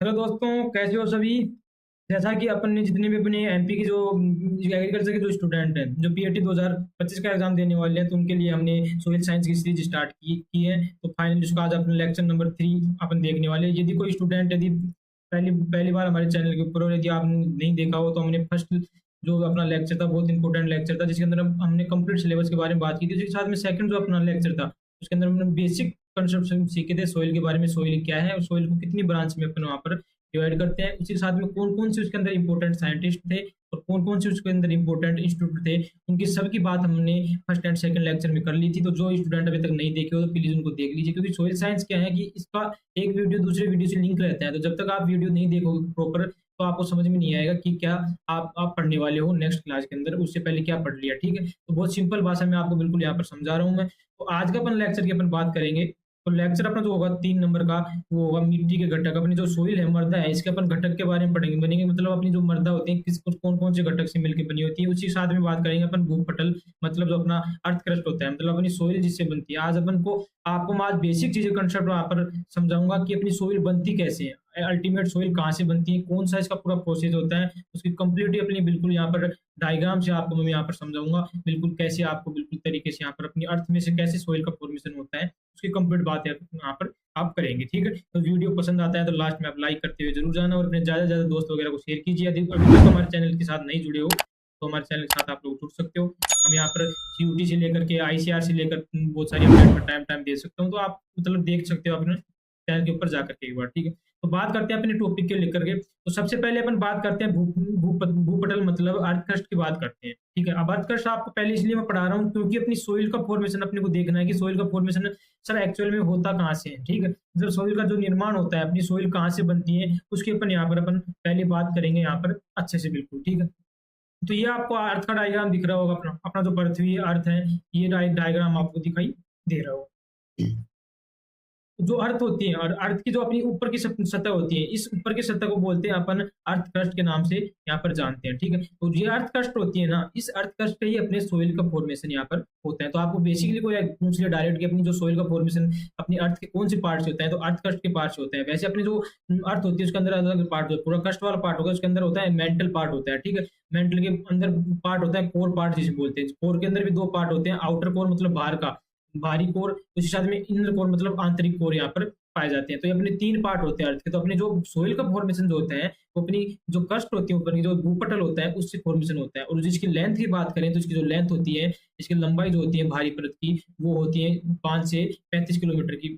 Hello दोस्तों, कैसे हो सभी। जैसा कि अपन ने जितने भी अपने एमपी की जो एग्रीकल्चर के जो स्टूडेंट हैं जो पीएटी 2025 का एग्जाम देने वाले हैं, तो उनके लिए हमने सोइल साइंस की सीरीज स्टार्ट की है। तो फाइनली उसका आज अपना लेक्चर नंबर 3 अपन देखने वाले हैं। यदि कोई स्टूडेंट यदि पहली पहली बार हमारे चैनल के ऊपर, और यदि आपने नहीं देखा हो, तो हमने फर्स्ट जो अपना लेक्चर था बहुत इंपॉर्टेंट लेक्चर था, जिसके अंदर हमने कंप्लीट सिलेबस के बारे में बात की थी। उसके साथ में सेकंड जो अपना लेक्चर था, उसके अंदर हमने बेसिक कंसेप्ट सीखे थे सोइल के बारे में। सोइल क्या है और सोइल को कितनी ब्रांच में अपन वहाँ पर डिवाइड करते हैं। उसी के साथ में कौन कौन से उसके अंदर इंपॉर्टेंट साइंटिस्ट थे और कौन कौन से उसके अंदर इंपॉर्टेंट इंस्टीट्यूट थे, उनकी सबकी बात हमने फर्स्ट एंड सेकंड लेक्चर में कर ली थी। तो जो स्टूडेंट अभी तक नहीं देखे हो तो प्लीज उनको देख लीजिए, क्योंकि सोइल साइंस क्या है कि इसका एक वीडियो दूसरे वीडियो से लिंक रहता है। तो जब तक आप वीडियो नहीं देखोगे प्रॉपर, तो आपको समझ में नहीं आएगा कि क्या आप पढ़ने वाले हो नेक्स्ट क्लास के अंदर, उससे पहले क्या पढ़ लिया। ठीक है, तो बहुत सिंपल भाषा में आपको बिल्कुल यहाँ पर समझा रहा हूँ मैं। तो आज का अपन लेक्चर की अपन बात करेंगे। तो लेक्चर अपना जो होगा 3 नंबर का, वो होगा मिट्टी के घटक। अपनी जो सोइल है, मृदा है, इसके अपन घटक के बारे में पढ़ेंगे बनेंगे। मतलब अपनी जो मृदा होती है किस कौन कौन से घटक से मिलकर बनी होती है। उसी के साथ में बात करेंगे अपन भूपटल, मतलब जो अपना अर्थ क्रस्ट होता है, मतलब अपनी सोइल जिससे बनती है। आज अपन को आपको आज बेसिक चीजें कंसेप्ट वहां पर समझाऊंगा कि अपनी सोइल बनती कैसे है, अल्टीमेट सोइल कहाँ से बनती है, कौन सा इसका पूरा प्रोसेस होता है, उसकी कंप्लीटली अपनी बिल्कुल यहाँ पर डायग्राम से आपको मैं यहाँ पर समझाऊंगा बिल्कुल कैसे आपको बिल्कुल तरीके से यहाँ पर अपनी अर्थ में से कैसे सोइल का फॉर्मेशन होता है, उसकी कंप्लीट बात यहाँ पर आप करेंगे। ठीक है, तो वीडियो पसंद आता है तो लास्ट में आप लाइक करते हुए जरूर जाना और अपने ज्यादा से ज्यादा दोस्त वगैरह को शेयर कीजिए। यदि अभी तक हमारे चैनल के साथ नहीं जुड़े हो तो हमारे चैनल के साथ आप लोग जुड़ सकते हो। हम यहाँ पर सीयूटी से लेकर के आईसीआर से लेकर बहुत सारी अपडेट पर टाइम टाइम दे सकता हूँ, तो आप मतलब देख सकते हो अपने चैनल के ऊपर जाकर के एक बार। ठीक है, तो बात करते हैं अपने टॉपिक के लेकर के। तो सबसे पहले अपन बात करते हैं भूपटल, मतलब अर्थ क्रस्ट की बात करते हैं। ठीक है, अब अर्थ क्रस्ट आपको पहले इसलिए मैं पढ़ा रहा हूँ क्योंकि अपनी सोइल का फॉर्मेशन अपने को देखना है कि सोइल का फॉर्मेशन सर एक्चुअल में होता कहाँ से है। ठीक है, जब सोइल का जो निर्माण होता है, अपनी सोइल कहाँ से बनती है, उसकी अपन यहाँ पर अपन पहले बात करेंगे यहाँ पर अच्छे से बिल्कुल। ठीक है, तो ये आपको अर्थ का डायग्राम दिख रहा होगा। अपना अपना जो पृथ्वी अर्थ है, ये डायग्राम आपको दिखाई दे रहा होगा। जो अर्थ होती है और अर्थ की जो अपनी ऊपर की सतह होती है, इस ऊपर की सतह को बोलते हैं अपन अर्थ क्रस्ट के नाम से यहाँ पर जानते हैं। ठीक है, तो ये अर्थ क्रस्ट होती है ना, इस अर्थ क्रस्ट पे ही अपने सोइल का फॉर्मेशन यहाँ पर होता है। तो आपको बेसिकली कोई पूछ लिया डायरेक्ट कि अपनी जो सोइल का फॉर्मेशन अपनी अर्थ के कौन से पार्ट से होता है, तो अर्थ क्रस्ट के पार्ट से होता है। वैसे अपनी जो अर्थ होती है उसके अंदर अलग अलग पार्ट होता है। पूरा क्रस्ट वाला पार्ट होगा, उसके अंदर होता है मेंटल पार्ट होता है। ठीक है, मेंटल के अंदर पार्ट होता है कोर पार्ट जिसे बोलते हैं। कोर के अंदर भी 2 पार्ट होते हैं, आउटर कोर मतलब बाहर का बाहरी कोर, उसी साथ में इनर कोर मतलब आंतरिक कोर यहाँ पर पाए जाते हैं। तो ये अपने 3 पार्ट होते हैं अर्थ के। तो अपने जो सोइल का फॉर्मेशन जो होते हैं वो अपनी जो क्रस्ट होती है ऊपर की, जो भूपटल होता है, उससे फॉर्मेशन होता है। और जिसकी लेंथ की बात करें तो इसकी जो लेंथ होती है, इसकी लंबाई जो होती है भारी परत की, वो होती है 5 से 35 किलोमीटर की।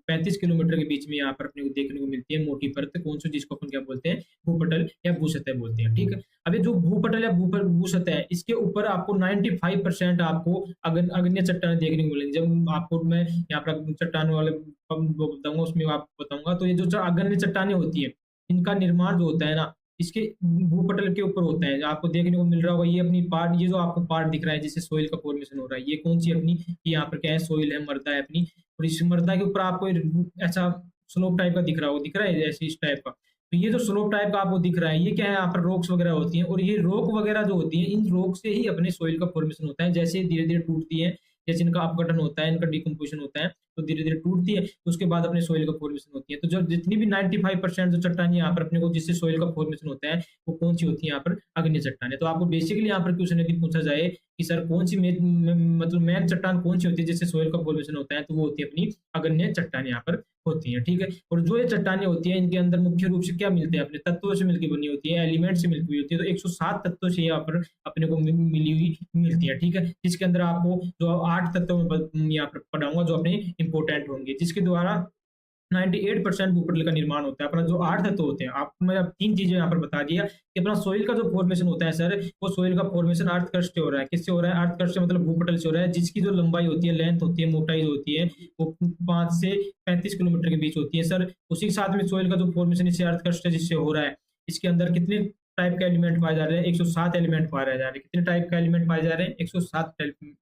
35 किलोमीटर के बीच में यहाँ पर अपने को देखने को मिलती है मोटी परत, कौन सी जिसको अपन क्या बोलते हैं, भूपटल या भूसतह बोलते हैं। ठीक है, अभी जो भूपटल या भूसतह है, इसके ऊपर आपको 95% आपको अग्न्य चट्टानें देखने को मिलेंगी। जब आपको मैं यहाँ पर चट्टानों वाले बताऊंगा उसमें आपको बताऊंगा। तो ये जो अग्न्य चट्टानें होती है, इनका निर्माण जो होता है ना, इसके भूपटल के ऊपर होता है। आपको देखने को मिल रहा होगा ये अपनी पार्ट, ये जो आपको पार्ट दिख रहा है जिससे सोइल का फॉर्मेशन हो रहा है, ये कौन सी अपनी, ये यहाँ पर क्या है, सोइल है, मृदा है अपनी। और इस मृदा के ऊपर आपको ऐसा स्लोप टाइप का दिख रहा है जैसे इस टाइप का। तो ये जो स्लोप टाइप का आपको दिख रहा है, ये क्या है, यहाँ पर रॉक्स वगैरह होती हैं। और ये रॉक वगैरह जो होती है, इन रॉक से ही अपने सोइल का फॉर्मेशन होता है। जैसे धीरे धीरे टूटती है, जैसे इनका अपघटन होता है, इनका डिकम्पोजिशन होता है, तो धीरे धीरे टूटती है, तो उसके बाद अपने सोइल का फॉर्मेशन होती है। तो जो जितनी भी 95% जो चट्टानी यहाँ पर अपने को जिससे सोइल का फॉर्मेशन होता है, वो कौन सी होती है, यहाँ पर अग्नि चट्टाने। तो आपको बेसिकली यहाँ पर क्वेश्चन यदि पूछा जाए कि सर कौन सी मतलब मेन चट्टान कौन सी होती है जिससे सोइल का फॉर्मेशन होता है, तो वो होती है अपनी अग्नि चट्टान यहाँ पर होती है। ठीक है, और जो ये चट्टाने होती है, इनके अंदर मुख्य रूप से क्या मिलते हैं, अपने तत्वों से मिलकर बनी होती है, एलिमेंट से मिलकर हुई होती है। तो 107 तत्वों से यहाँ पर अपने को मिली हुई मिलती है। ठीक है, जिसके अंदर आपको जो 8 तत्वों में यहाँ पर पढ़ाऊंगा जो अपने इंपॉर्टेंट होंगे, जिसके द्वारा 98% भूपटल का निर्माण होता है। अपना जो 8 तत्व होते हैं, आपको मैं अब 3 चीजें यहाँ पर बता दिया कि अपना सोइल का जो फॉर्मेशन होता है सर, वो सोइल का फॉर्मेशन अर्थ क्रस्ट से हो रहा है। किससे हो रहा है, अर्थ क्रस्ट से मतलब भूपटल से हो रहा है, जिसकी जो लंबाई होती है, लेंथ होती है, मोटाई जो होती है, वो 5 से 35 किलोमीटर के बीच होती है सर। उसी के साथ में सोइल का जो फॉर्मेशन इससे अर्थ क्रस्ट जिससे हो रहा है, इसके अंदर कितने टाइप के एलिमेंट पाए जा रहे हैं, 107 एलिमेंट पाए जा रहे हैं। कितने टाइप का एलिमेंट पाए जा रहे हैं, 107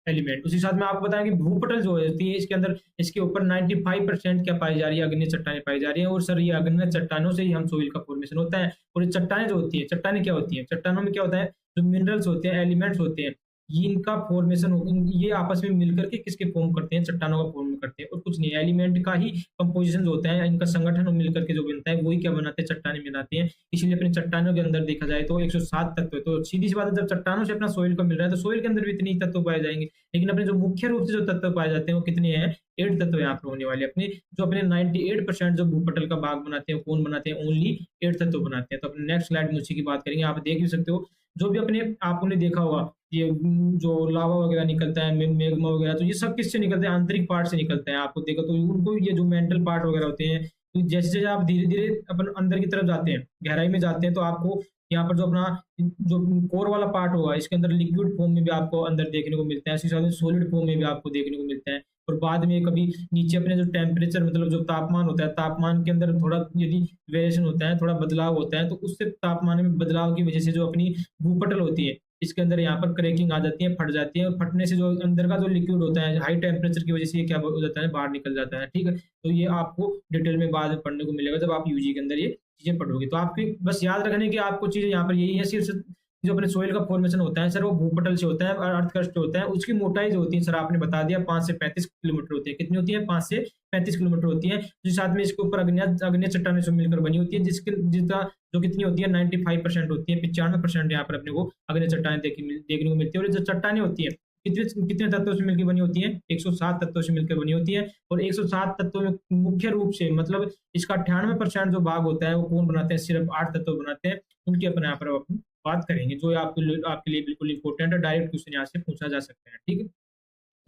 एलिमेंट। उसी साथ में आपको बताएं कि भूपटल जो होती है, इसके अंदर इसके ऊपर 95% क्या पाई जा रही है, अग्नि चट्टानें पाई जा रही है। और सर ये अग्नि चट्टानों से ही हम सोइल का फॉर्मेशन होता है। और ये चट्टानें जो होती है, चट्टानें क्या होती है, चट्टानों में क्या होता है, जो मिनरल्स होते हैं, एलिमेंट्स होते हैं, ये इनका फॉर्मेशन ये आपस में मिलकर के किसके फॉर्म करते हैं, चट्टानों का फॉर्म करते हैं और कुछ नहीं। एलिमेंट का ही कंपोजिशन जो होता है, इनका संगठन मिलकर के जो बनता है वही क्या बनाते हैं, चट्टानें बनाते हैं। इसलिए अपनी चट्टानों के अंदर देखा जाए तो 107 तत्व है। तो सीधी सी बात है, जब चट्टानों से अपना सोइल को मिल रहा है तो सोइल के अंदर भी इतने ही तत्व पाए जाएंगे। लेकिन अपने जो मुख्य रूप से जो तत्व पाए जाते हैं वो कितने हैं, 8 तत्व यहाँ पर होने वाले। अपने जो अपने 98% जो भूपटल का भाग बनाते हैं, कौन बनाते हैं, ओनली 8 तत्व बनाते हैं। तो अपने नेक्स्ट स्लाइड में उसी की बात करेंगे। आप देख भी सकते हो, जो भी अपने आपने देखा होगा ये जो लावा वगैरह निकलता है, मैग्मा वगैरह, तो ये सब किससे निकलते हैं, आंतरिक पार्ट से निकलते हैं। आपको देखो तो उनको ये जो मेंटल पार्ट वगैरह होते हैं, तो जैसे जैसे आप धीरे धीरे अपन अंदर की तरफ जाते हैं, गहराई में जाते हैं, तो आपको यहाँ पर जो अपना जो कोर वाला पार्ट होगा, इसके अंदर लिक्विड फॉर्म में भी आपको अंदर देखने को मिलता है, इसी साथ में सॉलिड फॉर्म में भी आपको देखने को मिलता है। और बाद में कभी नीचे अपने जो टेम्परेचर मतलब जो तापमान होता है, तापमान के अंदर थोड़ा यदि वेरिएशन होता है, थोड़ा बदलाव होता है, तो उससे तापमान में बदलाव की वजह से जो अपनी भूपटल होती है इसके अंदर यहाँ पर क्रैकिंग आ जाती है, फट जाती है, और फटने से जो अंदर का जो लिक्विड होता है हाई टेम्परेचर की वजह से ये क्या हो जाता है, बाहर निकल जाता है। ठीक है, तो ये आपको डिटेल में बाद में पढ़ने को मिलेगा जब आप यूजी के अंदर ये चीजें पढ़ोगे। तो आपकी बस याद रखने की आपको चीजें यहाँ पर यही है, सिर्फ जो अपने सोइल का फॉर्मेशन होता है सर, वो भूपटल से होता है और अर्थ क्रस्ट होता है। उसकी मोटाई जो होती है सर, आपने बता दिया 5 से 35 किलोमीटर होती है। कितनी होती है, 5 से 35 किलोमीटर होती है। जो साथ में इसके ऊपर अग्नि चट्टानें से मिलकर बनी होती है, जिसका जो कितनी होती है 95% होती है, 95% यहाँ पर अपने को अग्नि चट्टानें देखने को मिलती है। और जो चट्टानें होती है कितने कितने तत्वों से मिलकर बनी होती है, 107 तत्वों से मिलकर बनी होती है। और 107 तत्वों में मुख्य रूप से मतलब इसका 98% जो भाग होता है वो कौन बनाते हैं, सिर्फ 8 तत्व बनाते हैं। उनकी अपने यहाँ पर बात करेंगे, जो आपके लिए बिल्कुल इंपॉर्टेंट है, डायरेक्ट क्वेश्चन यहाँ से पूछा जा सकता है। ठीक है,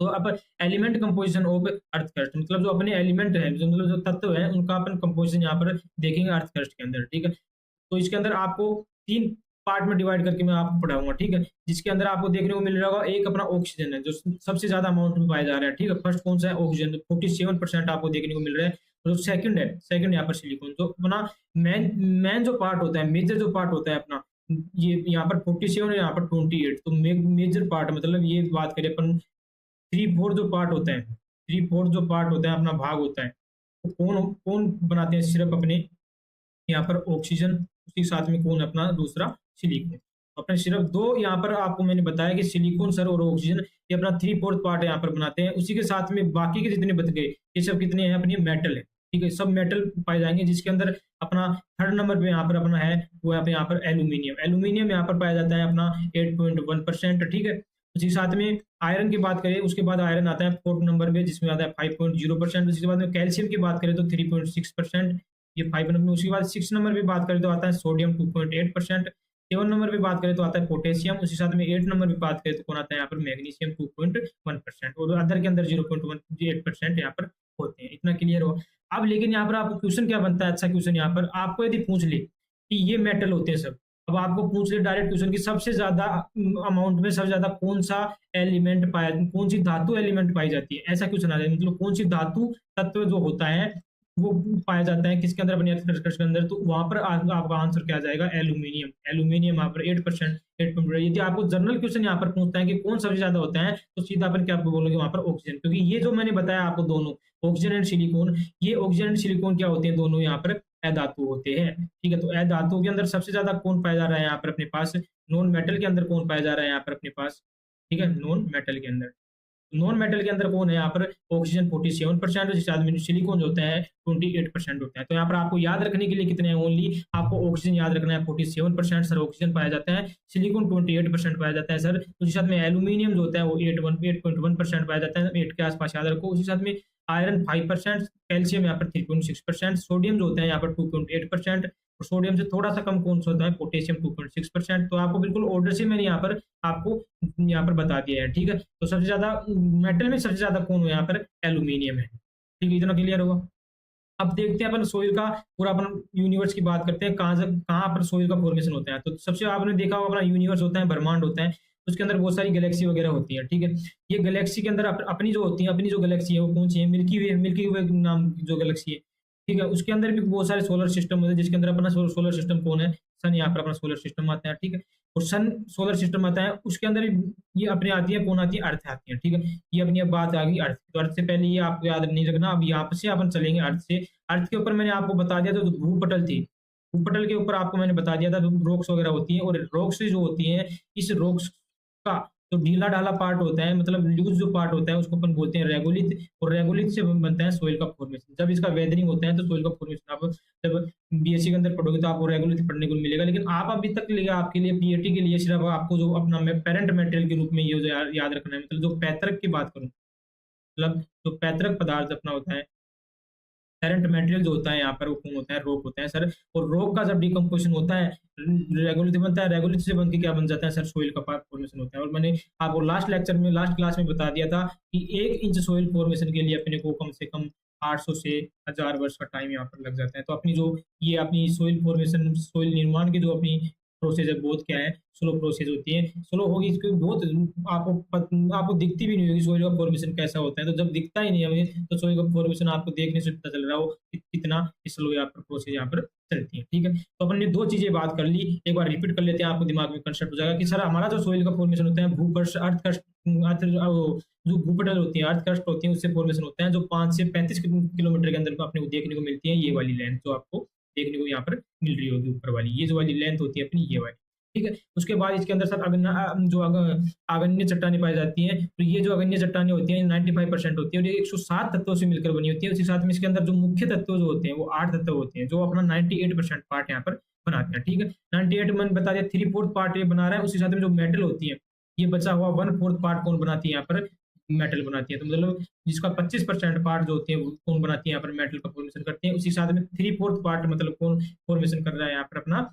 तो अब element composition of earth crust, मतलब जो अपने एलिमेंट है, जो मतलब जो तत्व है, उनका अपन कंपोजिशन यहाँ पर देखेंगे अर्थ क्रस्ट के अंदर। ठीक है, तो इसके अंदर आपको 3 पार्ट में डिवाइड करके मैं आपको पढ़ाऊंगा। ठीक है, जिसके अंदर आपको देखने को मिल रहा होगा, एक अपना ऑक्सीजन है जो सबसे ज्यादा अमाउंट में पाया जा रहा है। ठीक है, फर्स्ट कौन सा है, ऑक्सीजन, 47% आपको देखने को मिल रहा है। और जो सेकंड है, सेकंड यहाँ पर सिलिकॉन। जो अपना मेन जो पार्ट होता है, मेजर जो पार्ट होता है अपना, ये यहाँ पर 47 है, यहाँ पर 28। तो मेजर पार्ट मतलब ये बात करें अपन 3/4 जो पार्ट होता है, 3/4 जो पार्ट होता है अपना भाग होता है, तो कौन कौन बनाते हैं, सिर्फ अपने यहाँ पर ऑक्सीजन, उसी साथ में कौन अपना दूसरा सिलिकॉन। अपने सिर्फ 2 यहाँ पर आपको मैंने बताया कि सिलिकॉन सर और ऑक्सीजन ये अपना 3/4 पार्ट यहाँ पर बनाते हैं। उसी के साथ में बाकी के जितने बच गए ये सब कितने हैं, अपनी मेटल है। ठीक है, सब मेटल पाए जाएंगे, जिसके अंदर अपना 3rd नंबर पे यहाँ पर अपना है वो यहाँ पर एल्यूमिनियम। एल्यूमिनियम यहाँ पर पाया जाता है अपना 8.1%। ठीक है, उसी साथ में आयरन की बात करें, उसके बाद आयरन आता है 4th नंबर पे, जिसमें आता है 5.0%। उसके बाद में कैल्शियम की बात करें तो 3.6%, ये 5 नंबर में। उसके बाद 6 नंबर पे बात करें तो आता है सोडियम 2.8%। 7 नंबर पे बात करें तो आता है पोटेशियम। उसी साथ में 8 नंबर पे बात करें तो कौन आता है यहाँ पर, मैग्नीशियम 2.1%। और अदर के अंदर 0.18% यहाँ पर होते हैं। इतना क्लियर हो। अब लेकिन यहाँ पर आपको क्वेश्चन क्या बनता है, अच्छा क्वेश्चन यहाँ पर आपको यदि पूछ ले कि ये मेटल होते हैं सब, अब आपको पूछ ले डायरेक्ट क्वेश्चन की सबसे ज्यादा अमाउंट में सबसे ज्यादा कौन सा एलिमेंट पाया, कौन सी धातु एलिमेंट पाई जाती है, ऐसा क्वेश्चन आ जाए। मतलब कौन सी धातु तत्व जो होता है वो पाया जाता है किसके अंदर, अपने अर्थ क्रस्ट के अंदर, तो वहां पर आपका आंसर क्या आ जाएगा, एल्यूमिनियम। एल्यूमिनियम यहाँ पर 8%, 8। यदि आपको जनरल क्वेश्चन यहाँ पर पूछता है कि कौन सबसे ज्यादा होता है, तो सीधा अपन क्या बोलोगे वहां पर, ऑक्सीजन। क्योंकि ये जो मैंने बताया आपको दोनों, ऑक्सीजन एंड सिलिकॉन, ये ऑक्सीजन एंड सिलिकॉन क्या होते हैं, दोनों यहाँ पर अधातु होते हैं। ठीक है, तो अधातु के अंदर सबसे ज्यादा कौन पाया जा रहा है यहाँ पर अपने पास, नॉन मेटल के अंदर कौन पाया जा रहा है यहाँ पर अपने पास। ठीक है, नॉन मेटल के अंदर, नॉन मेटल के अंदर कौन है यहाँ पर, ऑक्सीजन 47%, और जिस आदमी सिलिकॉन जो होता है 28% होता है। तो यहाँ पर आपको याद रखने के लिए कितने हैं, ओनली आपको ऑक्सीजन याद रखना है 47% सर ऑक्सीजन पाया जाता है, सिलिकॉन 28% पाया जाता है सर। उसी साथ में एल्यूमिनियम जो होता है वो 8.1% पाया जाता है, 8 के आसपास याद रखो। उसी साथ में आयरन 5%, कैल्शियम यहाँ पर 3.6%, सोडियम जो होता है यहाँ पर 2.8%, और सोडियम से थोड़ा सा कम कौन सा होता है, पोटेशियम 2.6%। तो आपको बिल्कुल ऑर्डर से मैंने यहाँ पर आपको यहाँ पर बता दिया है। ठीक है, तो सबसे ज्यादा मेटल में सबसे ज्यादा कौन है यहाँ पर, एल्यूमिनियम है। ठीक है, इतना क्लियर होगा। अब देखते हैं अपन सोइल का पूरा, अपन यूनिवर्स की बात करते हैं, कहाँ से कहाँ पर सोइल का फॉर्मेशन होता है। तो सबसे आपने देखा होगा अपना यूनिवर्स होता है, ब्रह्मांड होता है, उसके अंदर बहुत सारी गैलेक्सी वगैरह होती है। ठीक है, ये गैलेक्सी के अंदर अपनी जो होती है, अपनी जो गैलेक्सी है वो कौन सी है, मिल्की वे नाम जो गैलेक्सी है। ठीक है, उसके अंदर भी बहुत सारे सोलर सिस्टम होते हैं, जिसके अंदर अपना सोलर सिस्टम कौन है, सन, यहाँ पर अपना सोलर सिस्टम आता है। ठीक है, और सन सोलर सिस्टम आता है, उसके अंदर ये अपने आती है, कौन आती है, अर्थ आती है। ठीक है, ये अपनी अब बात आ गई अर्थ। तो अर्थ से पहले ये आपको याद नहीं रखना, अब यहाँ से अपन चलेंगे अर्थ से। अर्थ के ऊपर मैंने आपको बता दिया था जो भूपटल थी, भूपटल के ऊपर आपको मैंने बता दिया था रॉक्स वगैरह होती है, और रॉक्स जो होती है, इस रॉक्स का तो ढीला-ढाला पार्ट होता है, मतलब लूज़ जो पार्ट होता है उसको अपन बोलते हैं रेगोलिथ, और रेगोलिथ से बनता है सोइल का फॉर्मेशन। जब इसका वेदरिंग होता है तो सोइल का फॉर्मेशन आप जब बीएससी के अंदर पढ़ोगे तो आपको रेगोलिथ पढ़ने को मिलेगा। लेकिन आप अभी तक लिए आपके लिए पीएटी के लिए सिर्फ आपको जो अपना पेरेंट मटेरियल के रूप में ये जो याद रखना है, मतलब जो पैतृक की बात करूँ, मतलब जो पैतृक पदार्थ अपना होता है, पेरेंट मटेरियल जो होता है यहाँ पर वो कौन होता है, रॉक होता है सर। और रॉक का जब डिकम्पोजिशन होता है, रेगोलिथ बनता है, रेगोलिथ से बन के क्या बन जाता है सर, सोइल का फॉर्मेशन होता है। और मैंने आपको लास्ट लेक्चर में, लास्ट क्लास में बता दिया था कि 1 इंच सोइल फॉर्मेशन के लिए अपने को कम से कम 800 से 1000 वर्ष का टाइम यहाँ पर लग जाता है। तो अपनी जो ये अपनी सोइल फॉर्मेशन, सोइल निर्माण की जो अपनी प्रोसेस है बहुत क्या है, स्लो प्रोसेस होती है। स्लो होगी इसकी बहुत, आपको दिखती भी नहीं होगी सोइल का फॉर्मेशन कैसा होता है। तो जब दिखता ही नहीं हमें तो सोइल का फॉर्मेशन आपको देखने से पता चल रहा हो कि कितना स्लो यहाँ पर प्रोसेस यहाँ पर चलती है। ठीक है, तो अपन ने 2 चीजें बात कर ली, एक बार रिपीट कर लेते हैं, आपको दिमाग में कंसेप्ट हो जाएगा कि सर हमारा जो सोइल का फॉर्मेशन होता है भूपृष्ठ जो भूपटल होती है, अर्थ क्रस्ट होती है, उससे फॉर्मेशन होता है, जो 5 से 35 किलोमीटर के अंदर अपने को देखने को मिलती है। ये वाली लेंथ जो आपको देखने को यहाँ पर मिल रही होगी ऊपर वाली, ये जो वाली लेंथ होती है अपनी, ये वाली। ठीक है, उसके बाद इसके अंदर सर आग्नेय चट्टानें पाई जाती हैं। तो ये जो आग्नेय चट्टानें होती हैं 95% होती है और ये 107 तत्वों से मिलकर बनी होती है। उसी साथ में इसके अंदर जो मुख्य तत्व जो होते हैं वो 8 तत्व होते हैं, जो अपना 98% पार्ट यहाँ पर बनाते हैं। ठीक है, 98 मैंने बता दिया, 3/4 पार्ट ये बना रहा है। उसी साथ में जो मेटल होती है, ये बचा हुआ 1/4 पार्ट कौन बनाती है यहाँ पर, मेटल बनाती है। तो मतलब जिसका 25% पार्ट जो होते हैं वो कौन बनाती है यहाँ पर, मेटल का फॉर्मेशन करते हैं। उसी साथ में 3/4 पार्ट मतलब कौन फॉर्मेशन कर रहा है यहाँ पर, अपना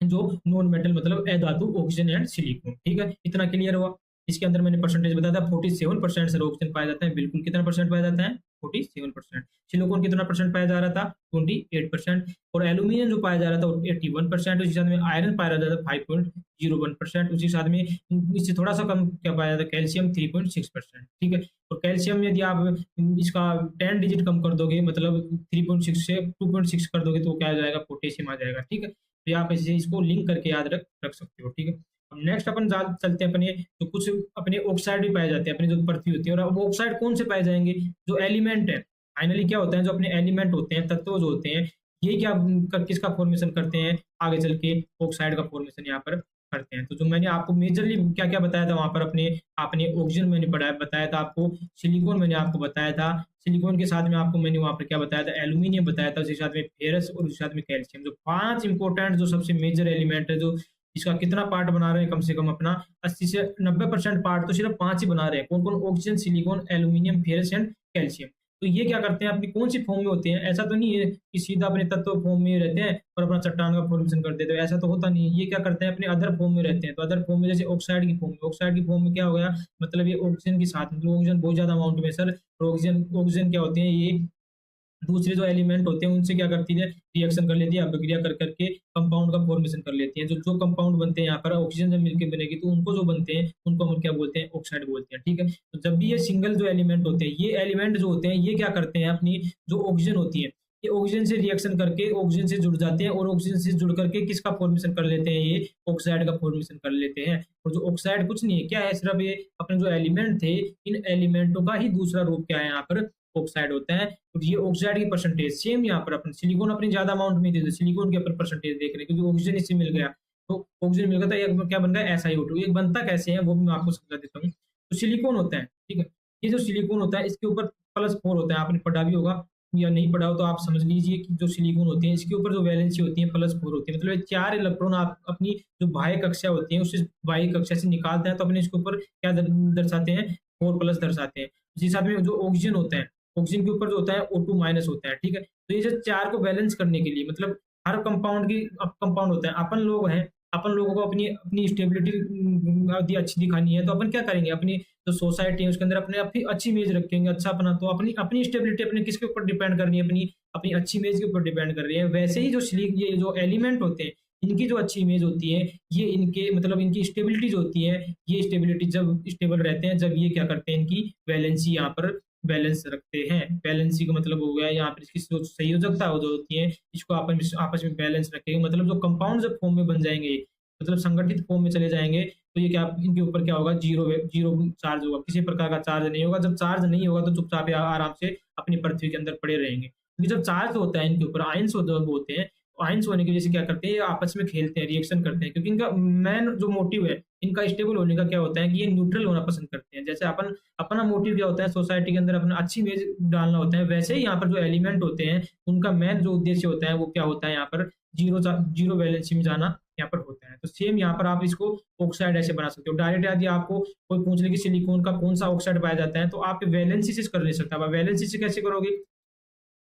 जो नॉन मेटल मतलब अधातु, ऑक्सीजन एंड सिलिकॉन। ठीक है, इतना क्लियर हुआ। इसके अंदर मैंने परसेंटेज बताया था 47% सर ऑक्सीजन पाया जाता है, बिल्कुल। कितना परसेंट पाया जाता है, 47%। सिलिकॉन कितना परसेंट पाया जा रहा था, 28%। और एल्यूमिनियम जो पाया जा रहा था 81%। उसी साथ में आयरन पाया जा रहा था 5.01%। उसी साथ में इससे थोड़ा सा कम क्या पाया जाता है, कैल्शियम 3.6%। ठीक है, और कैल्शियम यदि आप इसका 10 डिजिट कम कर दोगे, मतलब 3.6 से 2.6 कर दोगे तो क्या आ जाएगा, पोटेशियम आ जाएगा। ठीक है, तो आप ऐसे इसको लिंक करके याद रख सकते हो। ठीक है, अब नेक्स्ट अपन चलते हैं अपने, तो कुछ अपने ऑक्साइड भी पाए जाते हैं अपनी जो पृथ्वी होती है। और वो ऑक्साइड कौन से पाए जाएंगे, जो एलिमेंट है। फाइनली क्या होता है, जो अपने एलिमेंट होते हैं, तत्व जो होते हैं, ये क्या किसका फॉर्मेशन करते हैं, आगे चल के ऑक्साइड का फॉर्मेशन यहाँ पर करते हैं। तो जो मैंने आपको मेजरली क्या क्या बताया था वहां पर, अपने आपने ऑक्सीजन मैंने बताया था आपको, सिलिकॉन मैंने आपको बताया था, सिलिकॉन के साथ में आपको मैंने वहां पर क्या बताया था, एल्यूमिनियम बताया था, उसके साथ में फेरस और उसके साथ में कैल्शियम। जो 5 इंपॉर्टेंट जो सबसे मेजर एलिमेंट है, जो इसका कितना पार्ट बना रहे हैं, कम से कम अपना 80 से 90% पार्ट तो सिर्फ 5 ही बना रहे हैं। कौन कौन, oxygen, silicon, aluminium, ferrous and calcium. तो ये क्या करते हैं, अपनी कौन सी फॉर्म में होते हैं, ऐसा तो नहीं है कि सीधा अपने तत्व फॉर्म में रहते हैं और अपना चट्टान का फॉर्मेशन कर देते हैं, ऐसा तो होता नहीं है। ये क्या करते हैं, अपने अदर फॉर्म में रहते हैं। तो अदर फॉर्म में जैसे ऑक्साइड की फॉर्म में, ऑक्साइड की फॉर्म में क्या हो गया, मतलब ये ऑक्सीजन के साथ, मतलब ऑक्सीजन बहुत ज्यादा अमाउंट में सर, ऑक्सीजन क्या होते हैं, ये दूसरे जो एलिमेंट होते हैं उनसे क्या करती है, रिएक्शन कर लेती है, अभिक्रिया कर करके कंपाउंड का फॉर्मेशन कर लेती है। जो कंपाउंड बनते हैं यहाँ पर, ऑक्सीजन जब मिलकर बनेगी तो उनको जो बनते हैं उनको हम क्या बोलते हैं, ऑक्साइड बोलते हैं। ठीक है, तो जब भी ये सिंगल जो एलिमेंट होते हैं, ये एलिमेंट जो होते हैं, ये क्या करते हैं, अपनी जो ऑक्सीजन होती है, ये ऑक्सीजन से रिएक्शन करके ऑक्सीजन से जुड़ जाते हैं और ऑक्सीजन से जुड़ करके किसका फॉर्मेशन कर लेते हैं, ये ऑक्साइड का फॉर्मेशन कर लेते हैं। और जो ऑक्साइड कुछ नहीं है, क्या है, सिर्फ ये अपने जो एलिमेंट थे, इन एलिमेंटों का ही दूसरा रूप क्या है यहाँ पर, ऑक्साइड होता है। तो ये ऑक्साइड की परसेंटेज सेम यहाँ पर अपन सिलिकॉन अपनी ज्यादा अमाउंट में दे दे, सिलिकॉन के ऊपर परसेंटेज देख रहे हैं क्योंकि ऑक्सीजन इससे मिल गया। तो ऑक्सीजन मिल गया तो एक क्या बन गया, SiO2। एक बनता कैसे है वो भी मैं आपको समझा देता हूँ। तो सिलिकॉन होता है, ठीक है, ये जो सिलिकॉन होता है इसके ऊपर +4 होता है, आपने पढ़ा भी होगा या नहीं पढ़ा हो तो आप समझ लीजिए कि जो सिलिकॉन होती है इसके ऊपर जो वैलेंसी होती है +4 होती है। मतलब ये 4 इलेक्ट्रॉन आप अपनी जो बाह्य कक्षा होती है उससे बाह्य कक्षा से निकालते हैं तो अपने इसके ऊपर क्या दर्शाते हैं, 4+ दर्शाते हैं। इसी साथ में जो ऑक्सीजन होता है, ऑक्सीजन के ऊपर जो होता है O2- होता है। ठीक है, तो ये जो 4 को बैलेंस करने के लिए, मतलब हर कंपाउंड की कंपाउंड होता है, अपन लोग हैं, अपन लोगों को अपनी अपनी स्टेबिलिटी यदि अच्छी दिखानी है तो अपन क्या करेंगे, अपनी जो सोसाइटी है उसके अंदर अपने अपनी अच्छी इमेज रखेंगे, अच्छा अपना। तो अपनी अपनी स्टेबिलिटी अपने किसके ऊपर डिपेंड कर रही है, अपनी अपनी अच्छी इमेज के ऊपर डिपेंड कर रही है। वैसे ही ये जो एलिमेंट होते हैं इनकी जो अच्छी इमेज होती है, ये इनके मतलब इनकी स्टेबिलिटी जो होती है, ये स्टेबिलिटी जब स्टेबल रहते हैं, जब ये क्या करते हैं, इनकी वैलेंसी यहाँ पर बैलेंस रखते हैं। बैलेंसी का मतलब हो गया यहाँ पर इसकी जो संयोजकता जो होती है, इसको आपस में बैलेंस रखेंगे। मतलब जो कंपाउंड जब फॉर्म में बन जाएंगे, मतलब संगठित फॉर्म में चले जाएंगे, तो ये क्या इनके ऊपर क्या होगा, जीरो जीरो चार्ज होगा, किसी प्रकार का चार्ज नहीं होगा। जब चार्ज नहीं होगा तो चुपचाप आराम से अपनी पृथ्वी के अंदर पड़े रहेंगे। क्योंकि जब चार्ज होता है इनके ऊपर, आयंस होते हैं, आयंस होने की वजह से क्या करते हैं, ये आपस में खेलते हैं, रिएक्शन करते हैं। क्योंकि इनका मेन जो मोटिव है इनका स्टेबल होने का क्या होता है कि ये न्यूट्रल होना पसंद करते हैं। जैसे अपना मोटिव क्या होता है सोसाइटी के अंदर अपना अच्छी इमेज डालना होता है, वैसे ही यहाँ पर जो एलिमेंट होते हैं उनका मेन जो उद्देश्य होता है वो क्या होता है यहाँ पर जीरो वैलेंसी में जाना यहाँ पर होता है। तो सेम यहाँ पर आप इसको ऑक्साइड ऐसे बना सकते हो। डायरेक्ट यदि आपको कोई पूछ ले कि सिलिकॉन का कौन सा ऑक्साइड पाया जाता है तो आप वैलेंसी से कर नहीं सकता। वैलेंसी से कैसे करोगे?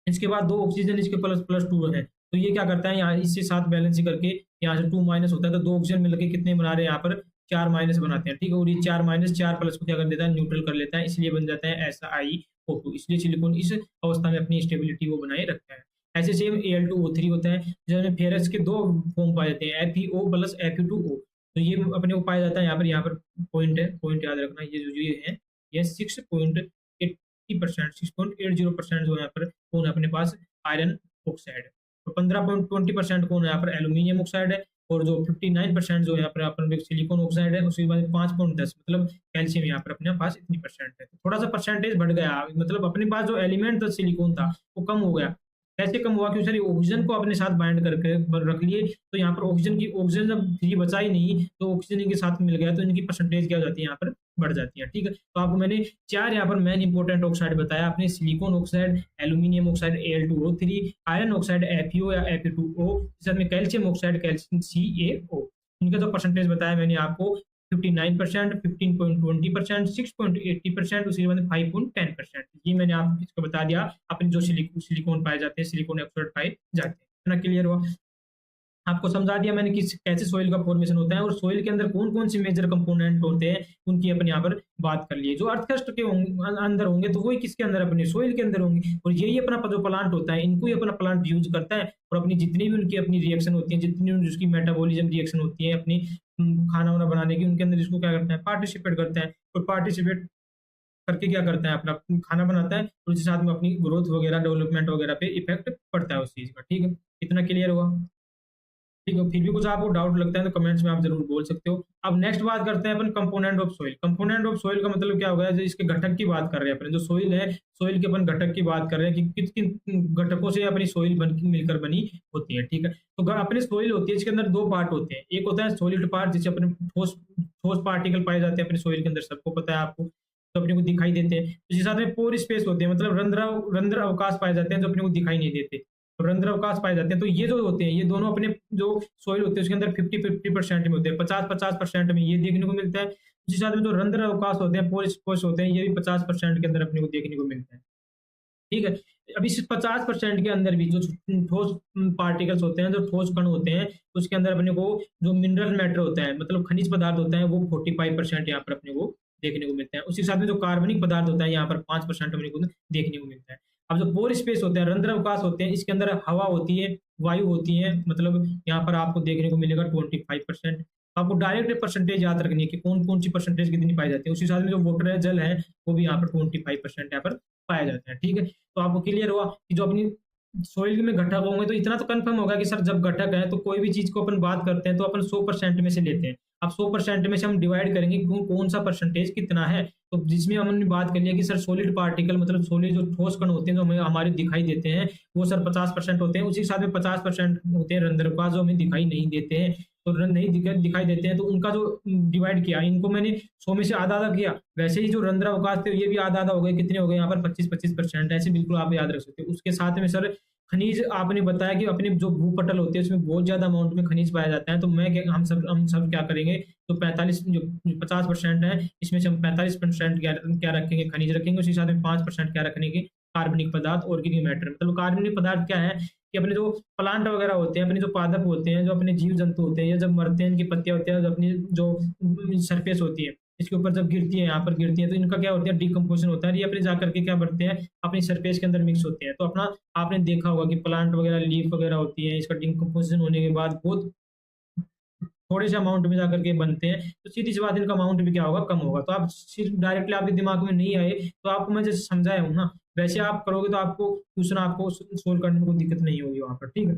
इसके बाद 2 ऑक्सीजन इसके ++2 है, तो ये क्या करता है यहाँ इससे साथ बैलेंस करके यहाँ से 2 माइनस होता है, तो 2 ऑक्सीजन मिलकर कितने बना रहे हैं यहाँ पर 4 माइनस बनाते हैं, ठीक है। और ये 4 माइनस 4 प्लस को क्या कर देता है न्यूट्रल कर लेता है, इसलिए बन जाता है SiO2। इसलिए सिलिकॉन इस अवस्था में अपनी स्टेबिलिटी वो बनाए रखता है। ऐसे सेम Al2O3 होता है जिसमें फेरस के 2 फॉर्म पाए जाते हैं FeO प्लस Fe2O। तो ये अपने को पाया जाता है यहाँ पर पॉइंट है, पॉइंट याद रखना, ये है ये 6.80% जो है यहाँ पर कौन है अपने पास आयरन ऑक्साइड है। तो 15.20% कौन है यहाँ पर एल्यूमिनियम ऑक्साइड है, और जो 59% जो यहाँ पर अपन सिलिकॉन ऑक्साइड है, उसके बाद 5.10 मतलब कैल्शियम यहाँ पर अपने पास इतनी परसेंट है। थोड़ा सा परसेंटेज बढ़ गया, मतलब अपने पास जो एलिमेंट था सिलिकॉन था वो कम हो गया। कैसे कम हुआ? क्योंकि सर ऑक्सीजन को अपने साथ बाइंड करके रख लिए, तो यहाँ पर ऑक्सीजन जब फ्री बचा ही नहीं तो ऑक्सीजन इनके साथ मिल गया, तो इनकी परसेंटेज क्या हो जाती है यहाँ पर बढ़ जाती है, ठीक है। तो आपको मैंने 4 यहाँ पर मेन इंपॉर्टेंट ऑक्साइड बताया आपने, silicon oxide, aluminium oxide Al2O3, iron oxide FeO या Fe2O, साथ में कैल्शियम ऑक्साइड कैल्शियम CaO। इनका जो परसेंटेज बताया मैंने आपको 59%, 15.20%, 6.80%, उसके बाद 5.10%। ये मैंने आपको इसको बता दिया अपने जो सिलिकॉन पाए जाते हैं, सिलिकॉन ऑक्साइड पाए जाते हैं। इतना क्लियर हुआ? आपको समझा दिया मैंने कि कैसे सोइल का फॉर्मेशन होता है और सोइल के अंदर कौन-कौन से मेजर कंपोनेंट होते हैं, उनकी अपन यहाँ पर बात कर लिए। जो अर्थ क्रस्ट के अंदर होंगे तो वही किसके अंदर अपने सोइल के अंदर होंगे, और यही अपना जो प्लांट होता है इनको ही अपना प्लांट यूज करता है, और अपनी जितनी भी उनकी अपनी रिएक्शन होती है, जितनी भी उसकी मेटाबॉलिज्म रिएक्शन होती है अपनी खाना वाना बनाने की, उनके अंदर इसको क्या करता है पार्टिसिपेट करता है, और पार्टिसिपेट करके क्या करता है अपना खाना बनाता है, और उसके साथ में अपनी ग्रोथ वगैरह डेवलपमेंट वगैरह पे इफेक्ट पड़ता है उस चीज का, ठीक है। इतना क्लियर हुआ? ठीक है, फिर भी कुछ आपको डाउट लगता है तो कमेंट्स में आप जरूर बोल सकते हो। अब नेक्स्ट बात करते हैं अपन component of soil. Component of soil का मतलब क्या होगा, जो इसके घटक की बात कर रहे हैं अपन, जो सोइल है सोइल के अपन घटक की बात कर रहे हैं कि किन किन घटकों से अपनी सोइल मिलकर बनी होती है, ठीक है। तो अपनी सोइल होती है इसके अंदर 2 पार्ट होते हैं, एक होता है सॉलिड पार्ट जिसे अपने ठोस ठोस पार्टिकल पाए जाते हैं अपने सोइल के अंदर, सबको पता है आपको, तो अपने को दिखाई देते हैं। इसके साथ में पोर स्पेस होते हैं, मतलब रंध्र अवकाश पाए जाते हैं जो अपने को दिखाई नहीं देते, रंध्र अवकाश पाए जाते हैं। तो ये जो होते हैं ये दोनों अपने जो सोइल होते हैं उसके अंदर 50-50% में होते हैं, 50-50% में ये देखने को मिलता है। उसी साथ में जो रंध्र अवकाश होते हैं पोर्स होते हैं, ये भी 50% के अंदर अपने को देखने को मिलता है, ठीक है। अब इस 50% के अंदर भी जो ठोस पार्टिकल्स होते हैं, जो ठोस कण होते हैं, उसके अंदर अपने को जो मिनरल मैटर होता है मतलब खनिज पदार्थ होता है वो 45% यहाँ पर अपने को देखने को मिलता है। उसी साथ में जो कार्बनिक पदार्थ होता है यहाँ पर 5% अपने को देखने को मिलता है। अब जो पोर स्पेस होते हैं, रंध्र अवकाश होते हैं, इसके अंदर हवा होती है, वायु होती है, मतलब यहाँ पर आपको देखने को मिलेगा 25%। आपको डायरेक्ट परसेंटेज याद रखनी है कि कौन कौन सी परसेंटेज कितनी पाई जाती है। उसी साथ में जो वाटर है, जल है, वो भी यहाँ पर 25% यहाँ पर पाया जाता है, ठीक है। तो आपको क्लियर हुआ कि जो अपनी सोइल में घटक होंगे, तो इतना तो कंफर्म होगा कि सर जब घटक है तो कोई भी चीज को अपन बात करते हैं तो अपन 100% में से लेते हैं। अब 100% में से हम डिवाइड करेंगे कौन सा परसेंटेज कितना है, तो जिसमें हमने बात कर लिया कि सर सॉलिड पार्टिकल मतलब सॉलिड जो ठोस कण होते हैं जो हमें हमारे दिखाई देते हैं वो सर 50% होते हैं। उसी के साथ में 50% होते हैं रंध्र अवकाश जो हमें दिखाई नहीं देते हैं, तो नहीं दिखाई देते हैं, तो उनका जो डिवाइड किया इनको मैंने 100 में से आधा आधा किया। वैसे ही जो रंध्र अवकाश थे ये भी आधा आधा हो गए, कितने हो गए यहाँ पर 25-25%, ऐसे बिल्कुल आप याद रख सकते हो। उसके साथ में सर खनिज आपने बताया कि अपने जो भूपटल होते हैं उसमें बहुत ज्यादा अमाउंट में खनिज पाया जाता है, तो हम सब क्या करेंगे, तो 45 जो 50% है इसमें से हम 45% क्या रखेंगे, खनिज रखेंगे। उसी साथ में 5% क्या रखने के कार्बनिक पदार्थ, ऑर्गेनिक मैटर। मतलब कार्बनिक पदार्थ क्या है कि अपने जो प्लांट वगैरह होते हैं, अपने जो पादप होते हैं, जो अपने जीव जंतु होते हैं, या जब मरते हैं इनकी पत्तियां होती हैं, अपनी जो सरफेस होती है इसके ऊपर जब गिरती है, यहाँ पर गिरती है, तो इनका क्या होता है डिकम्पोजिशन होता है, ये अपने जाकर के क्या बढ़ते हैं अपनी सरफेस के अंदर मिक्स होते हैं। तो अपना आपने देखा होगा कि प्लांट वगैरह लीफ वगैरह होती है, इसका डिकम्पोजिशन होने के बाद बहुत थोड़े से अमाउंट में जाकर के बनते हैं, तो सीधी सी बात इनका अमाउंट भी क्या होगा कम होगा। तो आप सिर्फ डायरेक्टली आपके दिमाग में नहीं आए तो आपको मैं जैसे समझाया हूँ ना वैसे आप करोगे तो आपको क्वेश्चन आपको सोल्व करने में कोई दिक्कत नहीं होगी वहां पर, ठीक है।